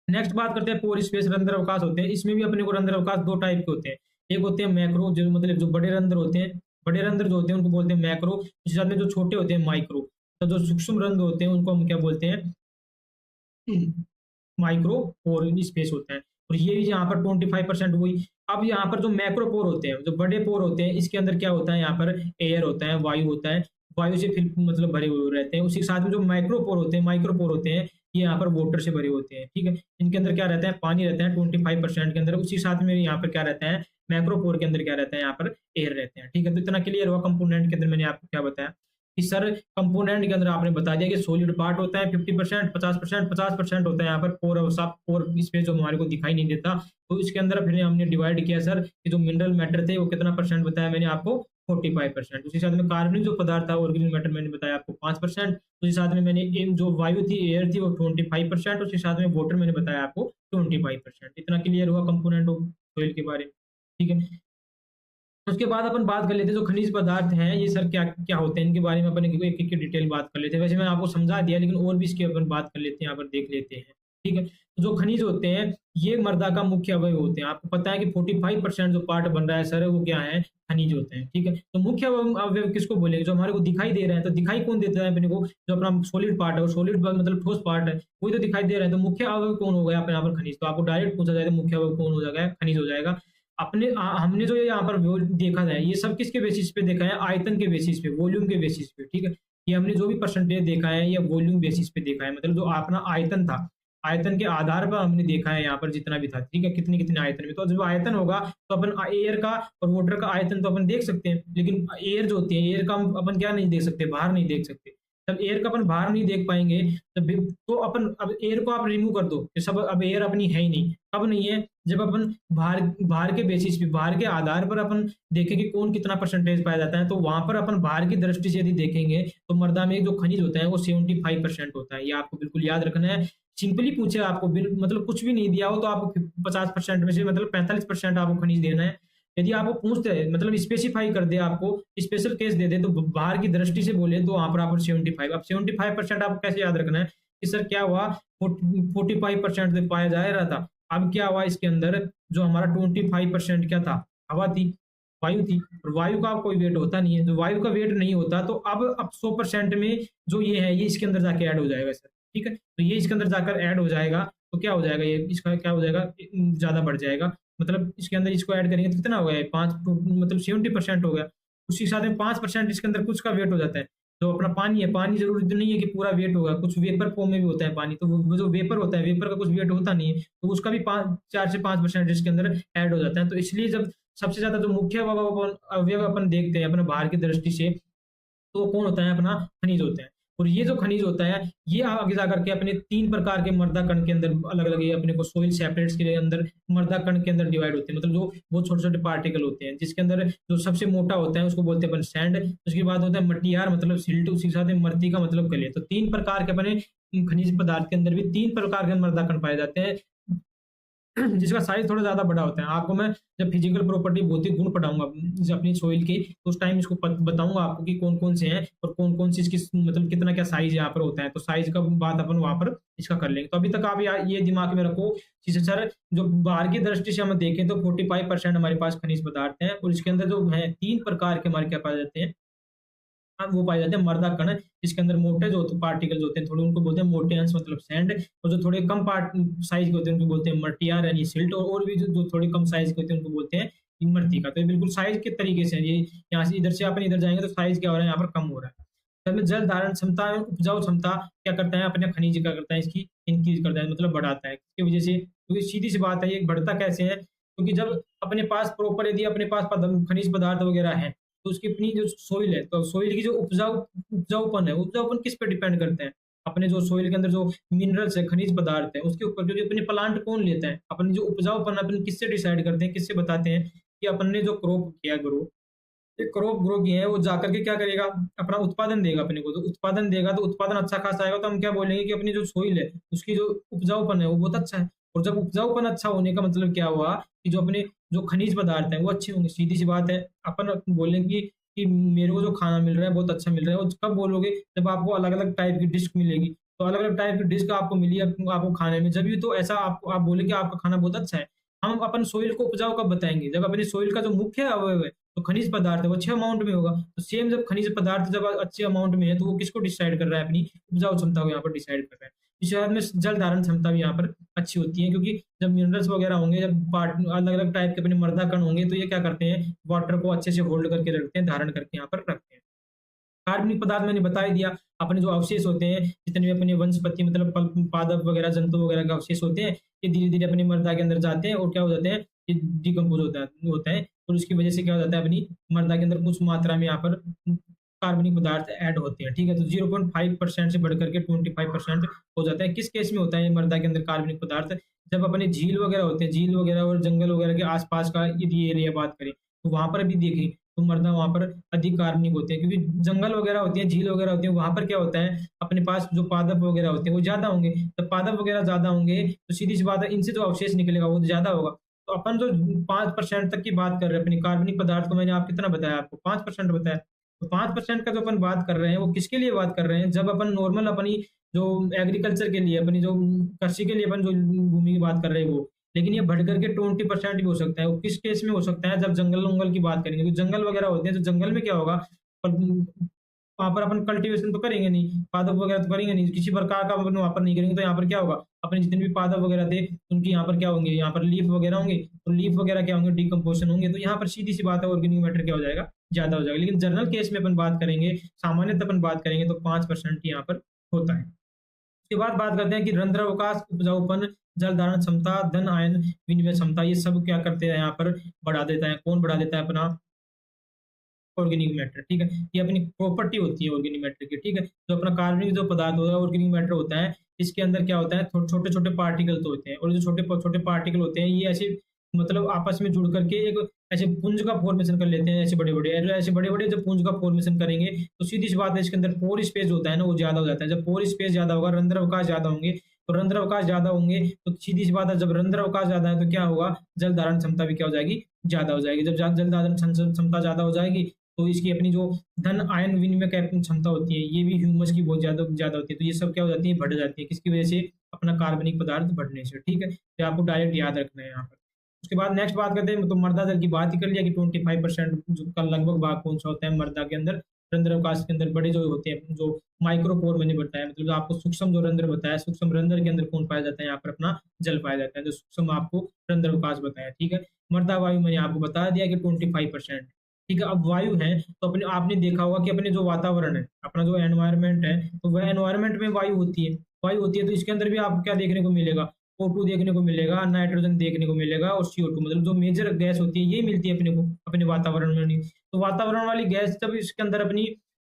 नेक्स्ट बात करते हैं पोर स्पेस, रंध्र अवकाश होते हैं। इसमें भी अपने को रंध्र अवकाश 2 टाइप के होते हैं। एक होते हैं मैक्रो, जो मतलब जो बड़े रंध्र होते हैं, बड़े रंध्र जो होते हैं उनको बोलते हैं मैक्रो। उसके साथ में जो छोटे होते हैं माइक्रो। तो जो सूक्ष्म रंध्र होते हैं उनको हम क्या बोलते हैं माइक्रो पोर स्पेस होता है। और ये भी यहाँ पर 25% हुई। अब यहाँ पर जो मैक्रोपोर होते हैं, जो बड़े पोर होते हैं, इसके अंदर क्या होता है, यहाँ पर एयर होता है, वायु होता है, वायु से फिर मतलब भरे हुए रहते हैं। उसी के साथ में जो माइक्रोपोर होते हैं, माइक्रोपोर होते हैं, ये यहाँ पर वाटर से भरे होते हैं, ठीक है। इनके अंदर क्या रहता है, पानी रहता है 25% के अंदर। उसी के साथ में यहाँ पर क्या रहता है, मैक्रोपोर के अंदर क्या रहता है, यहाँ पर एयर रहते हैं, ठीक है। तो इतना क्लियर हुआ कंपोनेंट के अंदर मैंने आपको क्या बताया कि सर कंपोनेंट के अंदर आपने बता दिया कि सॉलिड पार्ट होता है 50%, 50%, 50% होता है यहाँ पर पोर और सब पोर स्पेस जो हमारे को दिखाई नहीं देता। तो इसके अंदर फिर हमने डिवाइड किया सर कि जो मिनरल मैटर थे वो कितना परसेंट बताया मैंने आपको, 45%। उसी साथ में कार्बनिक जो पदार्थ था, ऑर्गेनिक मैटर, मैंने बताया आपको 5%। उसी साथ में मैंने जो वायु थी, एयर थी, वो 25%। उसी साथ में वाटर मैंने बताया आपको 25%। इतना क्लियर हुआ कंपोनेंट ऑफ सॉइल के बारे में, ठीक है। उसके बाद अपन बात कर लेते हैं जो खनिज पदार्थ हैं, ये सर क्या क्या होते हैं, इनके बारे में अपन एक एक डिटेल बात कर लेते हैं। वैसे मैंने आपको समझा दिया, लेकिन और भी इसकी अपन बात कर लेते हैं, यहाँ पर देख लेते हैं, ठीक है। तो जो खनिज होते हैं, ये मृदा का मुख्य अवयव होते हैं। आपको पता है कि 45% जो पार्ट बन रहा है सर, वो क्या है, खनिज होते हैं, ठीक है। तो मुख्य अवयव किसको बोलेंगे, जो हमारे को दिखाई दे रहे हैं। तो दिखाई कौन देता है अपने को, जो अपना सॉलिड पार्ट है, और सॉलिड मतलब ठोस पार्ट है, वही तो दिखाई दे रहा है। तो मुख्य अवयव कौन हो गया अपने यहाँ पर, खनिज। तो आपको डायरेक्ट पूछा जाए तो मुख्य अवयव कौन हो जाएगा, खनिज हो जाएगा। अपने हमने जो ये यहाँ पर देखा है, ये सब किसके बेसिस पे देखा है, आयतन के बेसिस पे, वॉल्यूम के बेसिस पे, ठीक है। ये हमने जो भी परसेंटेज देखा है, ये वॉल्यूम बेसिस पे देखा है, मतलब जो अपना आयतन था, आयतन के आधार पर हमने देखा है यहाँ पर जितना भी था, ठीक है। कितने कितने आयतन में, तो जब आयतन होगा तो अपन एयर का और वाटर का आयतन तो अपन देख सकते हैं, लेकिन एयर जो होती है, एयर का अपन क्या नहीं देख सकते, बाहर नहीं देख सकते। जब एयर का अपन बाहर नहीं देख पाएंगे तब तो अपन, अब एयर को आप रिमूव कर दो, ये सब अब एयर अपनी है ही नहीं। कब नहीं है, जब अपन बाहर बाहर के बेसिस पे, बाहर के आधार पर अपन देखें कि कौन कितना परसेंटेज पाया जाता है, तो वहां पर अपन बाहर की दृष्टि से यदि देखेंगे तो मृदा में जो खनिज होता है वो 75% होता है। ये आपको बिल्कुल याद रखना है। सिंपली पूछे आपको, मतलब कुछ भी नहीं दिया हो तो आपको 50% में से मतलब 45% आपको खनिज देना है। यदि आपको पूछते हैं, मतलब स्पेसिफाई कर दे, आपको स्पेशल केस दे दे, तो बाहर की दृष्टि से बोले तो वहां पर आप 75। अब 75% आपको कैसे याद रखना है कि सर क्या हुआ, 45% पाया जा रहा था। अब क्या हुआ, इसके अंदर जो हमारा 25% क्या था, हवा थी, वायु थी। और वायु का कोई वेट होता नहीं है, जो वायु का वेट नहीं होता, तो अब 100% में जो ये है, ये इसके अंदर जाके ऐड हो जाएगा सर, ठीक है। तो ये इसके अंदर जाकर ऐड हो जाएगा, तो क्या हो जाएगा, ये इसका क्या हो जाएगा, ज्यादा बढ़ जाएगा। मतलब इसके अंदर इसको ऐड करेंगे तो कितना हो गया, 5 मतलब 70% हो गया। उसी के साथ में 5% इसके अंदर कुछ का वेट हो जाता है। जो अपना पानी है, पानी जरूरी तो नहीं है कि पूरा वेट होगा, कुछ वेपर फॉर्म में भी होता है पानी, तो वो जो वेपर होता है, वेपर का कुछ वेट होता नहीं है, तो उसका भी 4 से 5% इसके अंदर ऐड हो जाता है। तो इसलिए जब सबसे ज्यादा जो मुख्य अवयव अपन देखते हैं अपने बाहर की दृष्टि से, तो वो कौन होता है, अपना खनिज होते हैं। और ये जो खनिज होता है, ये आगे जाकर के अपने 3 प्रकार के मृदा कण के अंदर अलग अलग, ये अपने को सोइल सेपरेट्स के अंदर मृदा कण के अंदर डिवाइड होते हैं। मतलब जो बहुत छोटे छोटे पार्टिकल होते हैं, जिसके अंदर जो सबसे मोटा होता है उसको बोलते हैं अपन सैंड। उसके बाद होता है मटियार, मतलब सिल्ट। उसी के साथ में मर्ती का मतलब कले। तो 3 प्रकार के अपने खनिज पदार्थ के अंदर भी 3 प्रकार के मृदा कण पाए जाते हैं, जिसका साइज थोड़ा ज्यादा बड़ा होता है। आपको मैं जब फिजिकल प्रॉपर्टी, भौतिक गुण पढ़ाऊंगा अपनी सोइल के, तो उस टाइम इसको बताऊंगा आपको कि कौन कौन से हैं और कौन कौन सी इसकी मतलब कितना क्या साइज यहाँ पर होता है। तो साइज का बात अपन वहां पर इसका कर लेंगे। तो अभी तक आप ये दिमाग में रखो कि सर जो बाहर की दृष्टि से हम देखें तो 45% हमारे पास खनिज पदार्थ हैं, और इसके अंदर जो है 3 प्रकार के हमारे क्या पाए जाते हैं, वो पाए जाते हैं मृदा कण। इसके अंदर मोटे जो पार्टिकल्स होते हैं थोड़े, उनको बोलते हैं मोटे अंश, मतलब सैंड। और जो थोड़े कम पार्ट साइज के होते हैं उनको बोलते हैं मटियार यानी सिल्ट। और भी जो थोड़े कम साइज के होते हैं उनको बोलते हैं मृत्तिका। तो ये बिल्कुल साइज के तरीके से ये यहाँ से इधर से अपन इधर जाएंगे तो साइज क्या हो रहा है, यहाँ पर कम हो रहा है। तो जल धारण क्षमता, उपजाऊ क्षमता क्या करता है, अपने खनिज क्या करता है, इसकी इंक्रीज करता है, मतलब बढ़ाता है। इसकी वजह से, क्योंकि सीधी सी बात है, ये बढ़ता कैसे है, क्योंकि जब अपने पास प्रॉपर, यदि अपने पास खनिज पदार्थ वगैरह है, तो उसकी अपनी जो सोइल है, तो सोइल की जो उपजाऊपन है, उपजाऊपन किस पे डिपेंड करते हैं, अपने जो सोइल के अंदर जो मिनरल्स है, खनिज पदार्थ है, उसके ऊपर। क्योंकि अपने प्लांट कौन लेता है, अपने जो उपजाऊपन अपन किससे डिसाइड करते हैं, किससे बताते हैं कि अपन ने जो क्रॉप किया, क्रॉप ग्रो किया है, वो जाकर के क्या करेगा, अपना उत्पादन देगा अपने को। तो उत्पादन देगा तो उत्पादन अच्छा खासा आएगा, तो हम क्या बोलेंगे कि अपनी जो सोइल है उसकी जो उपजाऊपन है वो बहुत अच्छा है। और जब उपजाऊपन अच्छा होने का मतलब क्या हुआ कि जो अपने जो खनिज पदार्थ हैं वो अच्छे होंगे। सीधी सी बात है। अपन बोलेंगे कि मेरे को जो खाना मिल रहा है बहुत अच्छा मिल रहा है, वो कब बोलोगे, जब आपको अलग अलग टाइप की डिश मिलेगी। तो अलग अलग टाइप की डिश आपको मिली आपको खाने में, जब भी तो ऐसा आप बोले कि आपका खाना बहुत अच्छा है। हम अपन सोइल को उपजाऊ कब बताएंगे, जब अपनी सोइल का जो मुख्य अवयव है, तो खनिज पदार्थ है, वो अच्छे अमाउंट में होगा। तो सेम जब खनिज पदार्थ जब अच्छे अमाउंट में है, तो वो किसको डिसाइड कर रहा है, अपनी उपजाऊ क्षमता को यहाँ पर डिसाइड कर रहा है। इस में जल धारण क्षमता भी यहाँ पर अच्छी होती हैं, क्योंकि जब मिनरल्स वगैरह होंगे, जब पार्ट अलग-अलग टाइप के अपने मृदा कण होंगे, तो ये क्या करते हैं, वाटर को अच्छे से होल्ड करके रखते हैं, धारण करके यहाँ पर रखते हैं। कार्बनिक पदार्थ मैंने बता ही दिया, अपने जो अवशेष होते हैं, जितने भी अपने वनस्पति मतलब फल पादप वगैरह, जंतु वगैरह के अवशेष होते हैं, ये धीरे-धीरे अपनी मृदा के अंदर जाते हैं और क्या हो जाते हैं, ये डिकम्पोज़ होता है और उसकी वजह से क्या हो जाता है, अपनी मृदा के अंदर कुछ मात्रा में यहाँ पर कार्बनिक पदार्थ ऐड होते हैं, ठीक है? तो 0.5% से बढ़कर के 25% हो जाता है। किस केस में होता है ये मृदा के अंदर कार्बनिक पदार्थ? जब अपने झील वगैरह होते हैं, झील वगैरह और जंगल वगैरह के आस-पास का यदि एरिया बात करें, तो वहाँ पर भी देखें, तो मृदा वहाँ पर अधिक कार्बनिक होते हैं, क्योंकि जंगल वगैरह होती है, झील वगैरह होती है, वहाँ पर क्या होता है, अपने पास जो पादप वगैरह होते हैं, वो ज़्यादा होंगे। जब पादप वगैरह ज़्यादा होंगे, तो सीधी-सी बात है, इनसे जो अवशेष निकलेगा, वो ज़्यादा होगा। तो अपन जो 5% तक की बात कर रहे हैं, अपनी कार्बनिक पदार्थ को मैंने आप कितना बताया आपको? 5% बताया। तो 5% का जो अपन बात कर रहे हैं, वो किसके लिए बात कर रहे हैं? जब अपन नॉर्मल अपनी जो एग्रीकल्चर के लिए, अपनी जो कृषि के लिए अपन जो भूमि की बात कर रहे हैं वो। लेकिन ये बढ़ कर के 20% भी हो सकता है। वो किस केस में हो सकता है? जब जंगल-वंगल की बात करेंगे, क्योंकि जंगल वगैरह होते हैं, तो जंगल में क्या होगा, पर वहाँ पर अपन कल्टीवेशन तो करेंगे नहीं, पादप वगैरह तो करेंगे नहीं, किसी प्रकार का अपन वहाँ पर नहीं करेंगे, तो यहाँ पर क्या होगा, अपने जितने भी पादप वगैरह थे, उनकी यहाँ पर क्या होंगे, यहाँ पर लीफ वगैरह होंगे, तो लीफ वगैरह क्या होंगे, डिकम्पोज़िशन होंगे, तो यहाँ पर सीधी-सी बात है, ऑर्गेनिक मैटर क्या हो जाएगा, ज़्यादा हो जाएगा। लेकिन जनरल केस में अपन बात करेंगे, सामान्यतः अपन बात करेंगे, तो 5% ही यहाँ पर होता है। उसके बाद बात करते हैं कि रंध्रावकाश, उपजाऊपन, जल धारण क्षमता, धन आयन विनिमय क्षमता, ये सब क्या करते हैं, यहाँ पर बढ़ा देता है। कौन बढ़ा देता है? अपना ऑर्गेनिक मैटर, ठीक है? ये अपनी प्रॉपर्टी होती है ऑर्गेनिक मैटर की, ठीक है? जो अपना कार्बनिक जो पदार्थ होता है, ऑर्गेनिक मैटर होता है, इसके अंदर क्या होता है, छोटे-छोटे पार्टिकल तो होते हैं, और जो छोटे पार्टिकल होते हैं, ये ऐसे मतलब आपस में जुड़ करके एक ऐसे पुंज का फॉर्मेशन कर लेते हैं, ऐसे बड़े-बड़े जब पुंज का फॉर्मेशन करेंगे, तो सीधी-सी बात है, इसके अंदर पोर स्पेस होता है ना, वो ज़्यादा हो जाता है। जब पोर स्पेस ज़्यादा होगा, रंध्र अवकाश ज़्यादा होंगे, तो रंध्र अवकाश ज़्यादा होंगे, तो सीधी-सी बात है, जब रंध्र अवकाश ज़्यादा है, तो क्या होगा, जल धारण क्षमता भी क्या हो जाएगी, ज़्यादा हो जाएगी। जब जल धारण क्षमता ज़्यादा हो जाएगी, तो इसकी अपनी जो धन आयन विनिमय क्षमता होती है, ये भी ह्यूमस की बहुत ज़्यादा ज़्यादा होती है। तो ये सब क्या हो जाती है, बढ़ जाती है। किसकी वजह से? अपना कार्बनिक पदार्थ बढ़ने से, ठीक है? तो आपको डायरेक्ट याद रखना है यहाँ पर। उसके बाद नेक्स्ट बात करते हैं, तो मृदा जल की बात ही कर लिया कि 25% जो का लगभग भाग कौन-सा होता है मृदा के अंदर, रंध्र अवकाश के अंदर बड़े जो होते हैं, जो माइक्रोपोर मैंने बताया, मतलब आपको सूक्ष्म जो रंध्र बताया, सूक्ष्म रंध्र के अंदर कौन पाया जाता है? यहाँ पर अपना जल पाया जाता है, जो सूक्ष्म आपको रंध्र अवकाश बताया, ठीक है? मृदा वायु मैंने आपको बता दिया कि 25%, ठीक है? अब वायु है, तो अपने आपने देखा होगा कि अपने जो वातावरण है, अपना जो एनवायरनमेंट है, तो वह एनवायरनमेंट में वायु होती है, तो इसके अंदर भी आपको क्या देखने को मिलेगा? O2 देखने को मिलेगा, नाइट्रोजन देखने को मिलेगा और CO2, मतलब जो मेजर गैस होती है, यही मिलती है अपने को, अपने वातावरण में नहीं। तो वातावरण वाली गैस जब इसके अंदर अपनी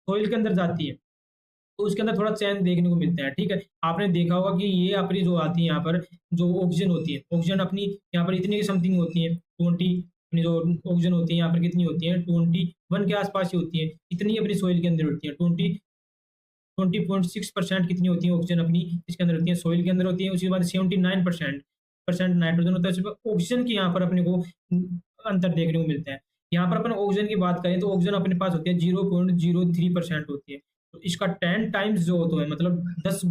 सॉइल के अंदर जाती है, तो उसके अंदर थोड़ा चेंज देखने को मिलता है, ठीक है? आपने देखा होगा कि ये अपनी जो आती है यहाँ पर, जो ऑक्सीजन होती है, ऑक्सीजन अपनी यहाँ पर इतनी समथिंग होती है, 20, अपनी जो ऑक्सीजन होती है यहाँ पर कितनी होती है? 21 के आस-पास ही होती है। इतनी अपनी सॉइल के अंदर होती है, 20.6% कितनी होती है ऑक्सीजन अपनी इसके अंदर होती है, सॉइल के अंदर होती है। उसके बाद 79% नाइट्रोजन होता है, सिर्फ ऑक्सीजन की यहाँ पर अपने को अंतर देखने को मिलता है। यहाँ पर अपन ऑक्सीजन की बात करें, तो ऑक्सीजन अपने पास होती है 0.03% होती है। तो इसका 10 टाइम्स जो होता है, मतलब 10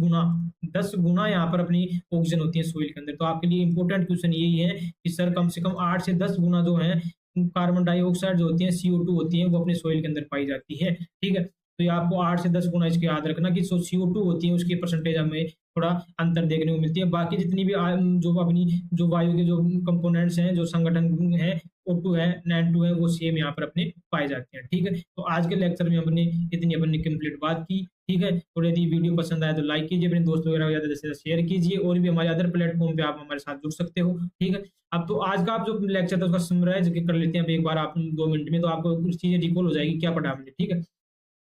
गुना यहाँ पर अपनी ऑक्सीजन होती है सॉइल के अंदर। तो आपके लिए इंपॉर्टेंट क्वेश्चन यही है कि सर कम से कम 8 से 10 गुना जो है कार्बन डाइऑक्साइड जो होती है, CO2 होती है, वो अपने सॉइल के अंदर पाई जाती है, ठीक है? तो ये आपको 8 से 10 गुना इसके याद रखना कि जो CO2 होती है, उसकी परसेंटेज हमें थोड़ा अंतर देखने को मिलती है। बाकी जितनी भी जो अपनी जो वायु के जो कंपोनेंट्स हैं, जो संगठन है, O2 है, N2 है, वो सेम यहाँ पर अपने पाए जाते हैं, ठीक है? तो आज के लेक्चर में हमने इतनी अपनी कंप्लीट बात की, ठीक है? और यदि वीडियो पसंद आए तो लाइक कीजिए, अपने दोस्तों वगैरह ज़्यादा से ज़्यादा शेयर कीजिए, और भी हमारे अदर प्लेटफ़ॉर्म पे आप हमारे साथ जुड़ सकते हो, ठीक है? अब तो आज का आप जो लेक्चर था उसका समराइज़ कर लेते हैं अब एक बार आप 2 मिनट में, तो आपको कुछ चीज़ें रिकॉल हो जाएगी, क्या पढ़ा हमने, ठीक है?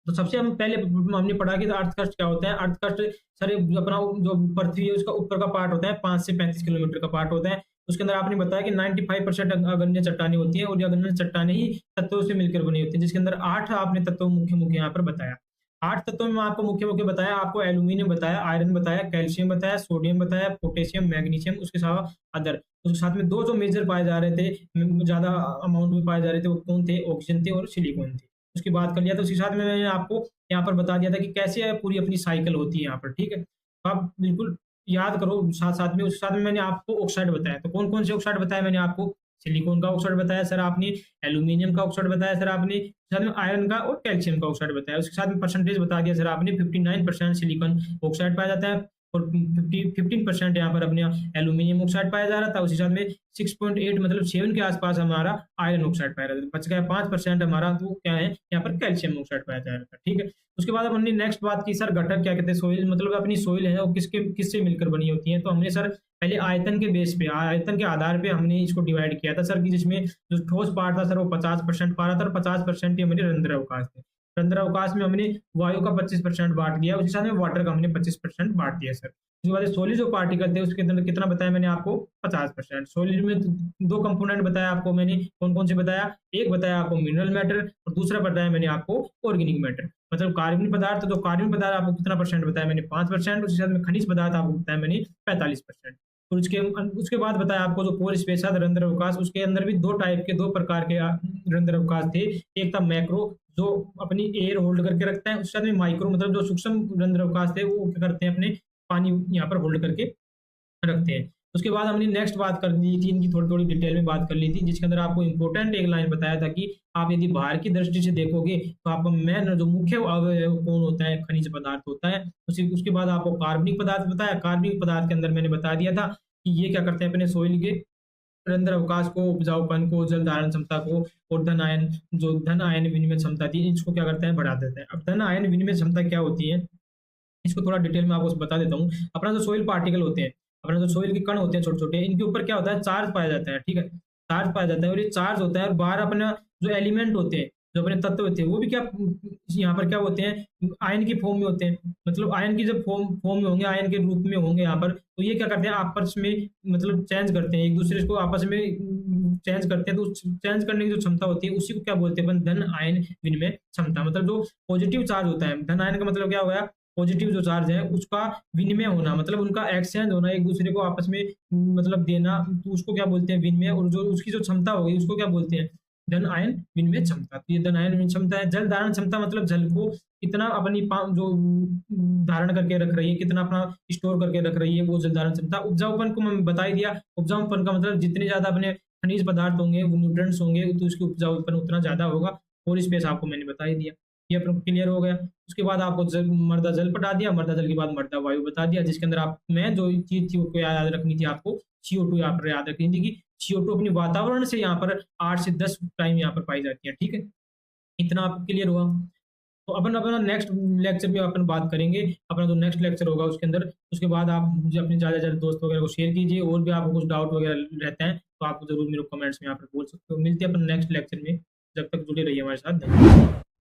तो सबसे हम पहले हमने पढ़ा कि अर्थ क्रस्ट क्या होता है। अर्थ क्रस्ट सर अपना जो पृथ्वी है उसका ऊपर का पार्ट होता है, 5 से 35 किलोमीटर का पार्ट होता है। उसके अंदर आपने बताया कि 95% अग्न्य चट्टानें होती हैं, और ये अग्न्य चट्टानें ही तत्वों से मिलकर बनी होती हैं, जिसके अंदर 8 आपने तत्व मुख्य यहाँ पर बताया। 8 तत्वों में आपको मुख्य बताया, आपको एल्यूमीनियम बताया, आयरन बताया, कैल्शियम बताया, सोडियम बताया, पोटेशियम, मैग्नीशियम, उसके अलावा अदर। उसके साथ में 2 जो मेजर पाए जा रहे थे, ज़्यादा अमाउंट में पाए जा रहे थे, वो कौन थे? ऑक्सीजन थे और सिलिकॉन थे। उसकी बात कर लिया, तो उसी साथ में मैंने आपको यहाँ पर बता दिया था कि कैसे पूरी अपनी साइकिल होती है यहाँ पर, ठीक है? तो आप बिल्कुल याद करो साथ-साथ में। उसके साथ में मैंने आपको ऑक्साइड बताया, तो कौन-कौन से ऑक्साइड बताया मैंने आपको? सिलिकॉन का ऑक्साइड बताया सर आपने, एल्यूमीनियम का ऑक्साइड बताया सर आपने, साथ में आयरन का और कैल्शियम का ऑक्साइड बताया। उसके साथ में परसेंटेज बता दिया सर आपने, 59% सिलिकॉन ऑक्साइड पाया जाता है, और 15% यहाँ पर अपने एल्यूमिनियम ऑक्साइड पाया जा रहा था। उसी साथ में 6.8 मतलब 7 के आसपास हमारा आयरन ऑक्साइड पाया जा रहा था। बच गया 5% हमारा, तो क्या है यहाँ पर कैल्शियम ऑक्साइड पाया जा रहा था। ठीक है, उसके बाद हमने नेक्स्ट बात की सर घटक क्या कहते हैं, सोइल मतलब अपनी सोइल है वो किससे मिलकर बनी होती है। तो हमने सर पहले आयतन के बेस पे, आयतन के आधार पे हमने इसको डिवाइड किया था सर, कि जिसमें जो ठोस पार्ट था सर वो 50% पा रहा था और 50% ही हमारे रंध्र अवकाश थे। रंध्र अवकाश में हमने वायु का 25% बांट दिया, उसी साथ में वाटर का हमने 25% बांट दिया सर। उसके बाद सोलिड जो पार्टिकल थे उसके अंदर कितना बताया मैंने आपको, 50%। सोलिड में दो कंपोनेंट बताया आपको मैंने, कौन कौन से बताया, एक बताया आपको मिनरल मैटर और दूसरा बताया मैंने आपको ऑर्गेनिक मैटर, मतलब कार्बनिक पदार्थ। तो कार्बनिक पदार्थ आपको कितना परसेंट बताया मैंने, 5%। उसके साथ में खनिज पदार्थ आपको बताया मैंने 45%। और उसके बाद बताया आपको जो पोर स्पेस था रंध्र अवकाश, उसके अंदर भी दो प्रकार के रंध्र अवकाश थे। एक था मैक्रो जो अपनी एयर होल्ड करके रखता है, उसके साथ में माइक्रो मतलब जो सूक्ष्म रंध्र अवकाश थे वो क्या करते हैं, अपने पानी यहाँ पर होल्ड करके रखते हैं। उसके बाद हमने नेक्स्ट बात कर ली थी, इनकी थोड़ी थोड़ी डिटेल में बात कर ली थी, जिसके अंदर आपको इंपॉर्टेंट एक लाइन बताया था कि आप यदि बाहर की दृष्टि से देखोगे तो आपका मेन जो मुख्य अवयव कौन होता है, खनिज पदार्थ होता है। उसके बाद आपको कार्बनिक पदार्थ बताया। कार्बनिक पदार्थ के अंदर मैंने बता दिया था कि ये क्या करते हैं, अपने सोइल के रंध्र अवकाश को, उपजाऊपन को, जल धारण क्षमता को और धन आयन विनिमय क्षमता थी, इसको क्या करते हैं, बढ़ा देते हैं। अब धन आयन विनिमय क्षमता क्या होती है, इसको थोड़ा डिटेल में आपको बता देता हूँ। अपना जो सोइल पार्टिकल होते हैं, अपना जो सोइल के कण होते हैं छोटे छोटे, इनके ऊपर क्या होता है, चार्ज पाया जाता है। ठीक है, चार्ज पाया जाता है और ये चार्ज होता है, और बाहर अपना जो एलिमेंट होते हैं, जो अपने तत्व होते हैं, वो भी क्या यहाँ पर क्या होते हैं, आयन की फॉर्म में होते हैं। मतलब आयन की जब फॉर्म में होंगे, आयन के रूप में होंगे यहाँ पर, तो ये क्या करते हैं, आपस में मतलब चेंज करते हैं, एक दूसरे को आपस में चेंज करते हैं। तो चेंज करने की जो क्षमता होती है उसी को क्या बोलते हैं अपन, धन आयन विनिमय क्षमता। मतलब जो पॉजिटिव चार्ज होता है, धन आयन का मतलब क्या होगा, पॉजिटिव जो चार्ज है उसका विनिमय होना, मतलब उनका एक्सचेंज होना, एक दूसरे को आपस में मतलब देना, तो उसको क्या बोलते हैं, विनिमय। और जो उसकी जो क्षमता होगी उसको क्या बोलते हैं, धन आयन विनिमय क्षमता। तो ये धन आयन विनिमय क्षमता है। जल धारण क्षमता मतलब जल को कितना अपनी जो धारण करके रख रही है, कितना अपना स्टोर करके रख रही है, वो जल धारण क्षमता। उपजाऊपन को मैं बता ही दिया। उपजाऊपन का मतलब जितने ज्यादा अपने खनिज पदार्थ होंगे, वो न्यूट्रिएंट्स होंगे, तो उसकी उपजाऊपन उतना ज्यादा होगा। और स्पेस आपको मैंने बता ही दिया, ये अपना क्लियर हो गया। उसके बाद आपको मर्दा जल बता दिया, मर्दा जल के बाद मर्दा वायु बता दिया, जिसके अंदर आप मैं जो चीज थी वो याद रखनी थी आपको, CO2 यहाँ पर याद रखनी थी कि CO2 अपने वातावरण से यहाँ पर 8 से 10 टाइम यहाँ पर पाई जाती है। ठीक है, इतना आपको क्लियर हुआ। तो अपन अपना नेक्स्ट लेक्चर में अपन बात करेंगे, अपना जो नेक्स्ट लेक्चर होगा उसके अंदर। उसके बाद आप मुझे अपने ज़्यादा दोस्त वगैरह को शेयर कीजिए, और भी आपको कुछ डाउट वगैरह रहते हैं तो आप जरूर मेरे कमेंट्स में यहाँ पर बोल सकते हो। मिलते हैं अपन नेक्स्ट लेक्चर में, जब तक जुड़े रहिए हमारे साथ। धन्यवाद।